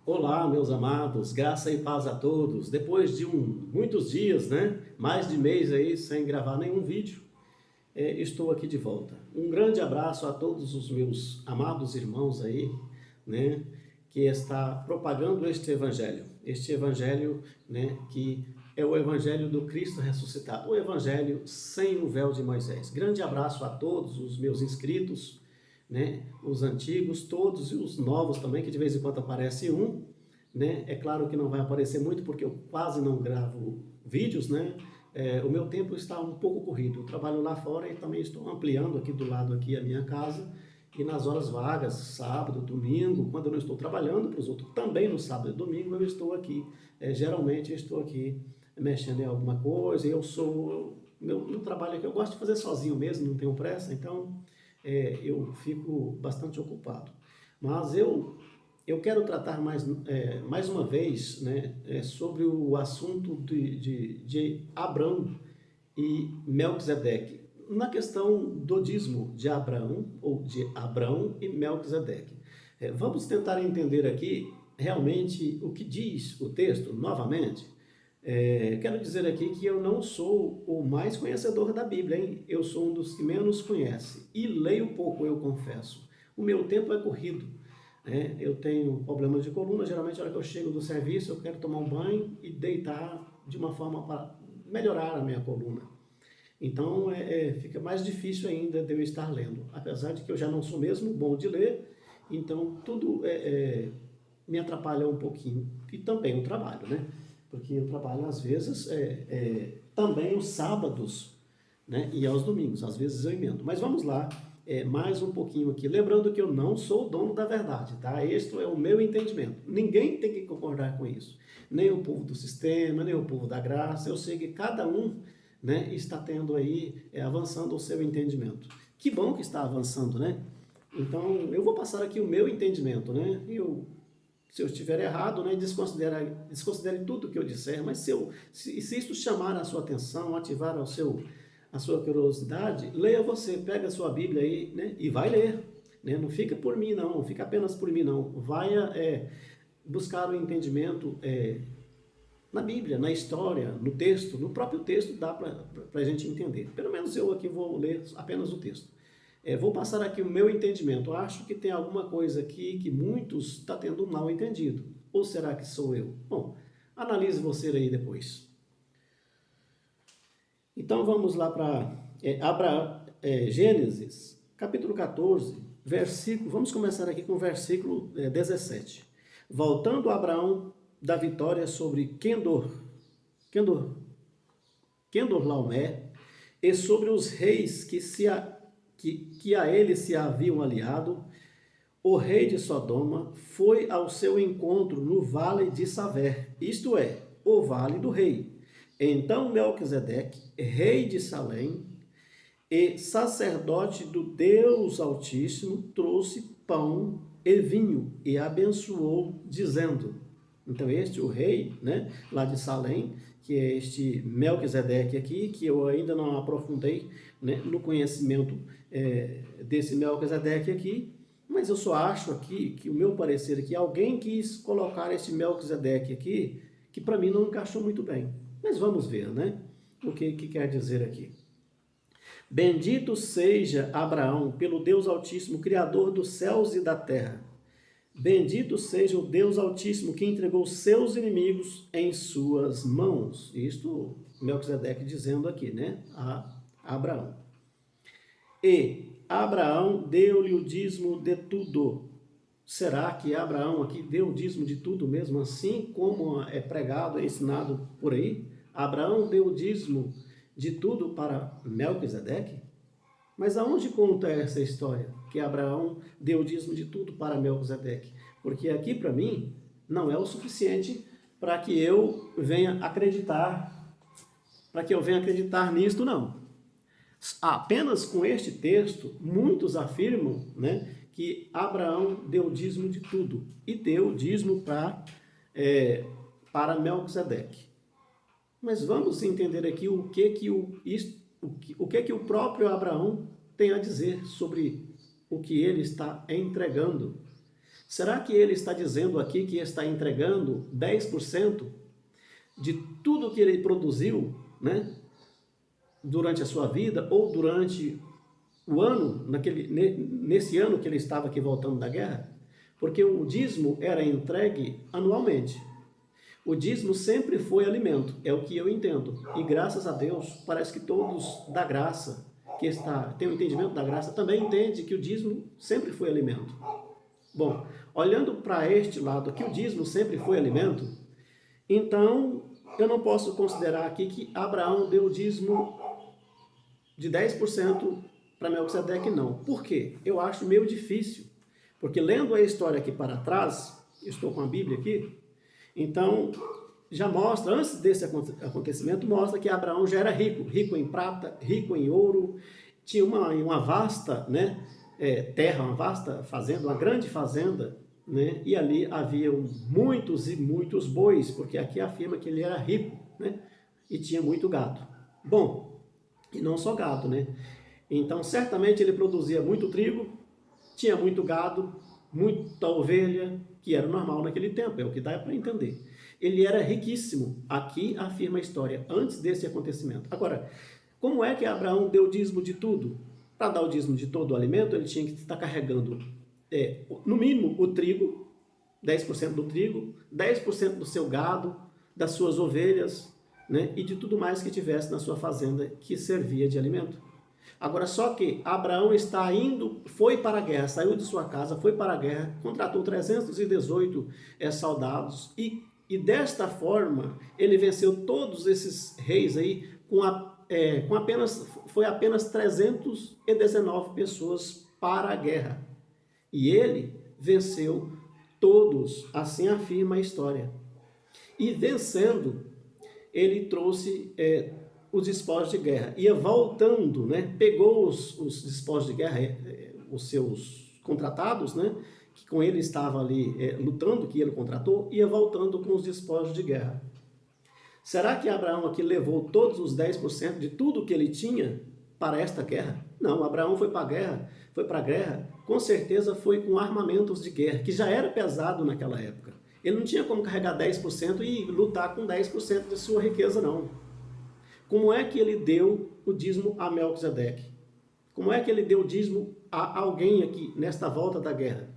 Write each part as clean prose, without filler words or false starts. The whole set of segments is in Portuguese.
Olá, meus amados, graça e paz a todos. Depois de muitos dias, né? Mais de mês aí sem gravar nenhum vídeo, estou aqui de volta. Um grande abraço a todos os meus amados irmãos aí, né? Que está propagando este evangelho, né? Que é o evangelho do Cristo ressuscitado, o evangelho sem o véu de Moisés. Grande abraço a todos os meus inscritos, né? Os antigos, todos e os novos também, que de vez em quando aparece um, né? É claro que não vai aparecer muito porque eu quase não gravo vídeos, né? O meu tempo está um pouco corrido. Eu trabalho lá fora e também estou ampliando aqui do lado aqui a minha casa. E nas horas vagas, sábado, domingo, quando eu não estou trabalhando para os outros, também no sábado e domingo eu estou aqui. Geralmente eu estou aqui mexendo em alguma coisa. Meu trabalho aqui eu gosto de fazer sozinho mesmo, não tenho pressa, então eu fico bastante ocupado. Mas eu quero tratar mais uma vez, né, sobre o assunto de Abrão e Melquisedeque, na questão do dízimo de Abraão, ou de Abrão e Melquisedeque. Vamos tentar entender aqui realmente o que diz o texto, novamente. Quero dizer aqui que eu não sou o mais conhecedor da Bíblia, hein? Eu sou um dos que menos conhece e leio pouco, eu confesso. O meu tempo é corrido. Eu tenho problemas de coluna, geralmente na hora que eu chego do serviço eu quero tomar um banho e deitar de uma forma para melhorar a minha coluna. Então fica mais difícil ainda de eu estar lendo, apesar de que eu já não sou mesmo bom de ler, então tudo me atrapalha um pouquinho. E também o trabalho, né? Porque eu trabalho às vezes também os sábados, né? E aos domingos, às vezes eu emendo. Mas vamos lá, mais um pouquinho aqui. Lembrando que eu não sou o dono da verdade, tá? Este é o meu entendimento. Ninguém tem que concordar com isso. Nem o povo do sistema, nem o povo da graça. Eu sei que cada um, né, está tendo aí, avançando o seu entendimento. Que bom que está avançando, né? Então, eu vou passar aqui o meu entendimento, né? Se eu estiver errado, né, desconsidere tudo que eu disser, mas se isso chamar a sua atenção, ativar a sua curiosidade, leia você, pega a sua Bíblia aí, né, e vai ler. Né? Não fica por mim, não, não fica apenas por mim, não. Vai buscar o entendimento na Bíblia, na história, no texto, no próprio texto dá para a gente entender. Pelo menos eu aqui vou ler apenas o texto. Vou passar aqui o meu entendimento. Acho que tem alguma coisa aqui que muitos estão tendo um mal entendido. Ou será que sou eu? Bom, analise você aí depois. Então vamos lá para Gênesis, capítulo 14, versículo. Vamos começar aqui com o versículo 17. Voltando a Abraão da vitória sobre Quendorlaomé, e sobre os reis que a ele se haviam aliado, o rei de Sodoma foi ao seu encontro no vale de Saver, isto é, o vale do rei. Então Melquisedeque, rei de Salém e sacerdote do Deus Altíssimo, trouxe pão e vinho e abençoou, dizendo. Então este, o rei, né, lá de Salém, que é este Melquisedeque aqui, que eu ainda não aprofundei, né, no conhecimento desse Melquisedeque aqui, mas eu só acho aqui, que o meu parecer aqui, alguém quis colocar esse Melquisedeque aqui, que para mim não encaixou muito bem. Mas vamos ver, né, o que quer dizer aqui. Bendito seja Abraão pelo Deus Altíssimo, Criador dos céus e da terra. Bendito seja o Deus Altíssimo que entregou seus inimigos em suas mãos. Isto Melquisedeque dizendo aqui, né? A Abraão. E Abraão deu-lhe o dízimo de tudo. Será que Abraão aqui deu o dízimo de tudo mesmo, assim como é pregado, é ensinado por aí? Abraão deu o dízimo de tudo para Melquisedeque? Mas aonde conta essa história? Que Abraão deu o dízimo de tudo para Melquisedeque? Porque aqui para mim não é o suficiente para que eu venha acreditar, nisto não. Apenas com este texto, muitos afirmam, né, que Abraão deu o dízimo de tudo e deu o dízimo para Melquisedeque. Mas vamos entender aqui o que o próprio Abraão tem a dizer sobre o que ele está entregando. Será que ele está dizendo aqui que está entregando 10% de tudo que ele produziu, né, durante a sua vida ou durante o ano, nesse ano que ele estava aqui voltando da guerra? Porque o dízimo era entregue anualmente. O dízimo sempre foi alimento, é o que eu entendo. E graças a Deus, parece que todos da graça, tem o entendimento da graça, também entende que o dízimo sempre foi alimento. Bom, olhando para este lado, que o dízimo sempre foi alimento, então eu não posso considerar aqui que Abraão deu o dízimo de 10% para Melquisedeque, não. Por quê? Eu acho meio difícil, porque lendo a história aqui para trás, estou com a Bíblia aqui, então já mostra, antes desse acontecimento, mostra que Abraão já era rico, rico em prata, rico em ouro, tinha uma vasta, né, terra, uma vasta fazenda, uma grande fazenda, né, e ali haviam muitos e muitos bois, porque aqui afirma que ele era rico, né, e tinha muito gado. Bom, e não só gado, né? Então, certamente ele produzia muito trigo, tinha muito gado, muita ovelha, que era normal naquele tempo, é o que dá para entender. Ele era riquíssimo, aqui afirma a história, antes desse acontecimento. Agora, como é que Abraão deu dízimo de tudo? Para dar o dízimo de todo o alimento, ele tinha que estar carregando, no mínimo, o trigo, 10% do trigo, 10% do seu gado, das suas ovelhas, né, e de tudo mais que tivesse na sua fazenda que servia de alimento. Agora, só que Abraão foi para a guerra, saiu de sua casa, foi para a guerra, contratou 318 soldados e desta forma ele venceu todos esses reis aí foi apenas 319 pessoas para a guerra. E ele venceu todos, assim afirma a história. E vencendo, ele trouxe os despojos de guerra. Ia voltando, né? Pegou os despojos de guerra, os seus contratados, né? Que com ele estava ali lutando, que ele contratou, ia voltando com os despojos de guerra. Será que Abraão aqui levou todos os 10% de tudo que ele tinha para esta guerra? Não, Abraão foi para a guerra, com certeza foi com armamentos de guerra, que já era pesado naquela época. Ele não tinha como carregar 10% e lutar com 10% de sua riqueza, não. Como é que ele deu o dízimo a Melquisedeque? Como é que ele deu o dízimo a alguém aqui, nesta volta da guerra?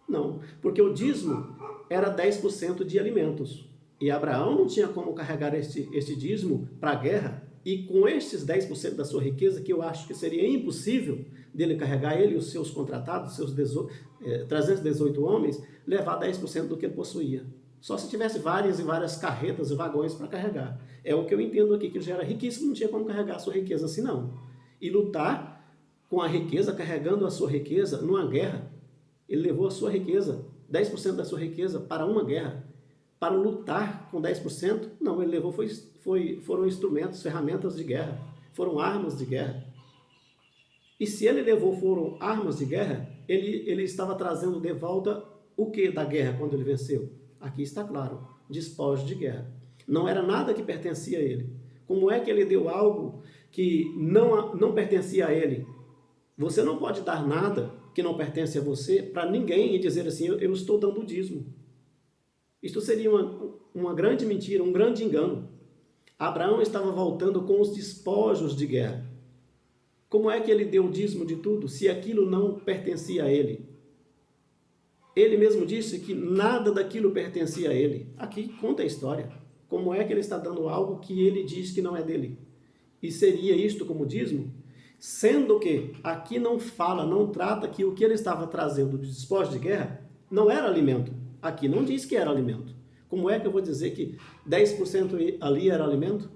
Não, porque o dízimo era 10% de alimentos. E Abraão não tinha como carregar este dízimo para a guerra, e com estes 10% da sua riqueza, que eu acho que seria impossível dele carregar, ele e os seus contratados, seus 318 homens, levar 10% do que ele possuía. Só se tivesse várias e várias carretas e vagões para carregar. É o que eu entendo aqui, que ele já era riquíssimo, não tinha como carregar a sua riqueza assim não. E lutar com a riqueza, carregando a sua riqueza numa guerra, ele levou a sua riqueza, 10% da sua riqueza para uma guerra. Para lutar com 10%, não, ele levou foram instrumentos, ferramentas de guerra, foram armas de guerra. E se ele foram armas de guerra, ele estava trazendo de volta o que da guerra quando ele venceu? Aqui está claro, despojos de guerra. Não era nada que pertencia a ele. Como é que ele deu algo que não pertencia a ele? Você não pode dar nada que não pertence a você para ninguém e dizer assim, eu estou dando o dízimo. Isto seria uma grande mentira, um grande engano. Abraão estava voltando com os despojos de guerra. Como é que ele deu o dízimo de tudo, se aquilo não pertencia a ele? Ele mesmo disse que nada daquilo pertencia a ele. Aqui conta a história. Como é que ele está dando algo que ele diz que não é dele? E seria isto como dízimo? Sendo que aqui não trata que o que ele estava trazendo de despojos de guerra não era alimento. Aqui não diz que era alimento. Como é que eu vou dizer que 10% ali era alimento?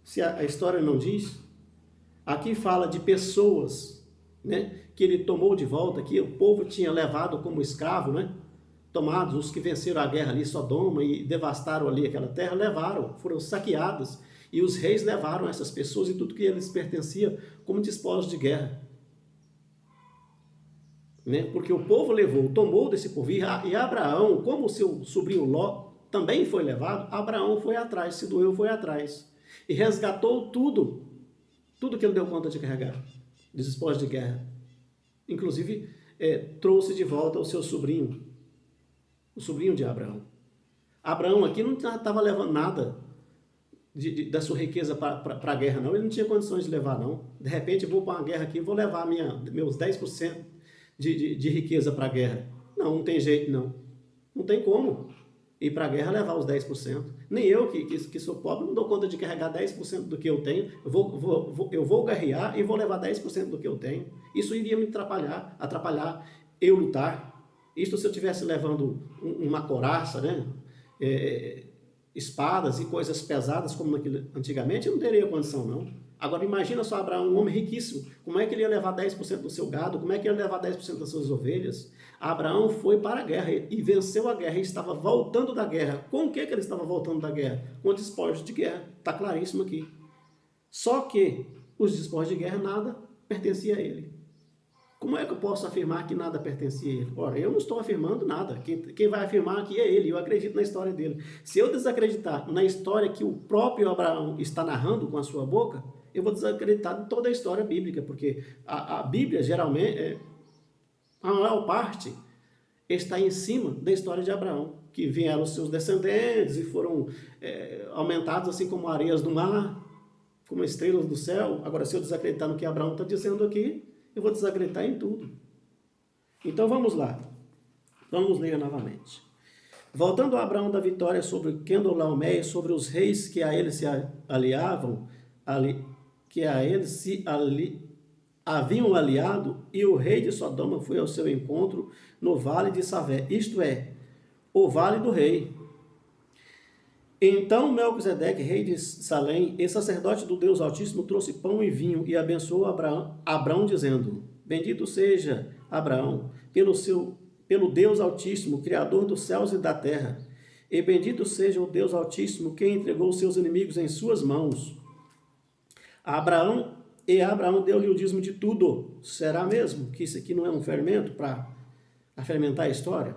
Se a história não diz. Aqui fala de pessoas, né, que ele tomou de volta, que o povo tinha levado como escravo, né? Tomados, os que venceram a guerra ali, Sodoma, e devastaram ali aquela terra, foram saqueados. E os reis levaram essas pessoas e tudo que eles pertenciam como despojos de guerra. Né? Porque o povo tomou desse povo, e Abraão, como o seu sobrinho Ló também foi levado, Abraão foi atrás, se doeu, foi atrás. E resgatou tudo que ele deu conta de carregar, de despojos de guerra. Inclusive, trouxe de volta o seu sobrinho. o sobrinho de Abraão. Abraão aqui não estava levando nada da sua riqueza para a guerra, não. Ele não tinha condições de levar, não. De repente, eu vou para uma guerra aqui, vou levar meus 10% de riqueza para a guerra. Não, não tem jeito, não. Não tem como ir para a guerra levar os 10%. Nem eu, que sou pobre, não dou conta de carregar 10% do que eu tenho. Eu vou guerrear e vou levar 10% do que eu tenho. Isso iria me atrapalhar eu lutar. Isto se eu estivesse levando uma couraça, né? Espadas e coisas pesadas como antigamente, eu não teria condição, não. Agora imagina só Abraão, um homem riquíssimo, como é que ele ia levar 10% do seu gado, como é que ele ia levar 10% das suas ovelhas? Abraão foi para a guerra e venceu a guerra e estava voltando da guerra. Com o que ele estava voltando da guerra? Com despojos de guerra, está claríssimo aqui. Só que os despojos de guerra nada pertencia a ele. Como é que eu posso afirmar que nada pertencia a ele? Ora, eu não estou afirmando nada. Quem vai afirmar aqui é ele. Eu acredito na história dele. Se eu desacreditar na história que o próprio Abraão está narrando com a sua boca, eu vou desacreditar em toda a história bíblica, porque a Bíblia, geralmente, a maior parte está em cima da história de Abraão, que vieram os seus descendentes e foram aumentados assim como areias do mar, como estrelas do céu. Agora, se eu desacreditar no que Abraão está dizendo aqui, eu vou desacreditar em tudo. Então vamos lá. Vamos ler novamente. Voltando a Abraão da vitória sobre Quedorlaomer, sobre os reis que a ele se aliavam, que a ele haviam aliado, e o rei de Sodoma foi ao seu encontro no vale de Savé, isto é, o vale do rei. Então Melquisedeque, rei de Salém, e sacerdote do Deus Altíssimo, trouxe pão e vinho e abençoou Abraão dizendo: Bendito seja Abraão pelo Deus Altíssimo, Criador dos céus e da terra, e bendito seja o Deus Altíssimo, que entregou os seus inimigos em suas mãos. Abraão deu-lhe o dízimo de tudo. Será mesmo que isso aqui não é um fermento para fermentar a história?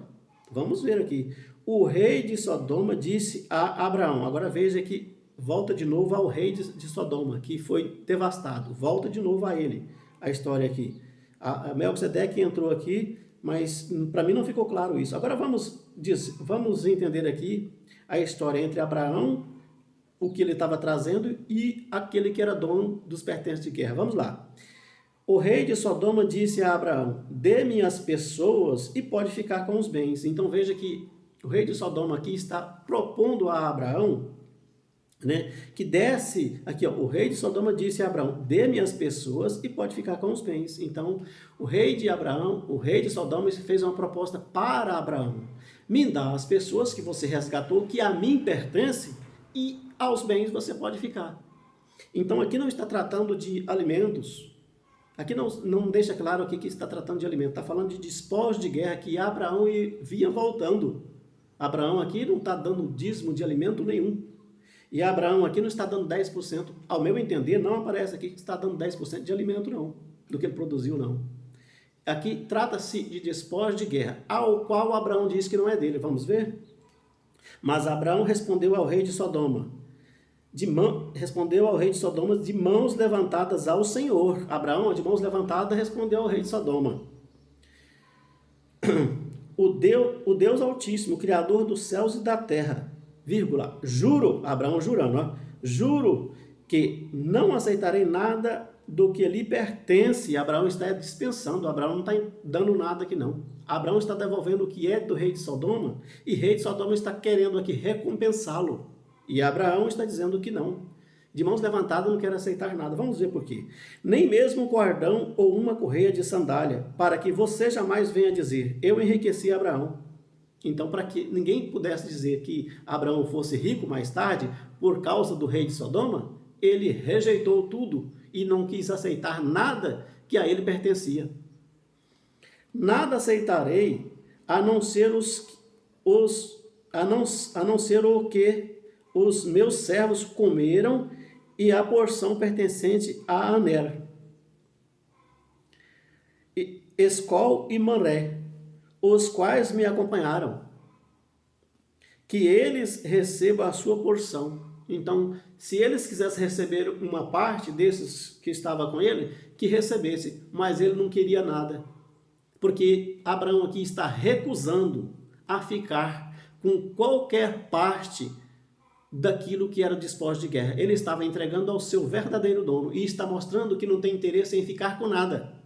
Vamos ver aqui. O rei de Sodoma disse a Abraão. Agora veja que volta de novo ao rei de Sodoma, que foi devastado. Volta de novo a ele, a história aqui. A Melquisedeque entrou aqui, mas para mim não ficou claro isso. Agora vamos entender aqui a história entre Abraão, o que ele estava trazendo, e aquele que era dono dos pertences de guerra. Vamos lá. O rei de Sodoma disse a Abraão: Dê-me as pessoas e pode ficar com os bens. Então veja que o rei de Sodoma aqui está propondo a Abraão, né, que desse, aqui ó, o rei de Sodoma disse a Abraão: Dê-me as pessoas e pode ficar com os bens. Então o rei de Sodoma fez uma proposta para Abraão: Me dá as pessoas que você resgatou, que a mim pertencem, e aos bens você pode ficar. Então aqui não está tratando de alimentos. Aqui não deixa claro aqui que está tratando de alimento. Está falando de despojos de guerra que Abraão vinha voltando. Abraão aqui não está dando dízimo de alimento nenhum. E Abraão aqui não está dando 10%. Ao meu entender, não aparece aqui que está dando 10% de alimento, não. Do que ele produziu, não. Aqui trata-se de despojos de guerra, ao qual Abraão diz que não é dele. Vamos ver? Mas Abraão respondeu ao rei de Sodoma. Respondeu ao rei de Sodoma de mãos levantadas ao Senhor. Abraão, de mãos levantadas, respondeu ao rei de Sodoma: O Deus Altíssimo, Criador dos céus e da terra, vírgula, juro, Abraão jurando, ó, juro que não aceitarei nada do que lhe pertence. Abraão está dispensando, Abraão não está dando nada aqui não. Abraão está devolvendo o que é do rei de Sodoma, e o rei de Sodoma está querendo aqui recompensá-lo. E Abraão está dizendo que não. De mãos levantadas não quer aceitar nada. Vamos ver por quê. Nem mesmo um cordão ou uma correia de sandália, para que você jamais venha dizer: Eu enriqueci Abraão. Então, para que ninguém pudesse dizer que Abraão fosse rico mais tarde, por causa do rei de Sodoma, ele rejeitou tudo e não quis aceitar nada que a ele pertencia. Nada aceitarei a não ser o que os meus servos comeram e a porção pertencente a Aner, Escol e Manré, os quais me acompanharam, que eles recebam a sua porção. Então, se eles quisessem receber uma parte desses que estava com ele, que recebesse, mas ele não queria nada, porque Abraão aqui está recusando a ficar com qualquer parte daquilo que era despojos de guerra. Ele estava entregando ao seu verdadeiro dono e está mostrando que não tem interesse em ficar com nada.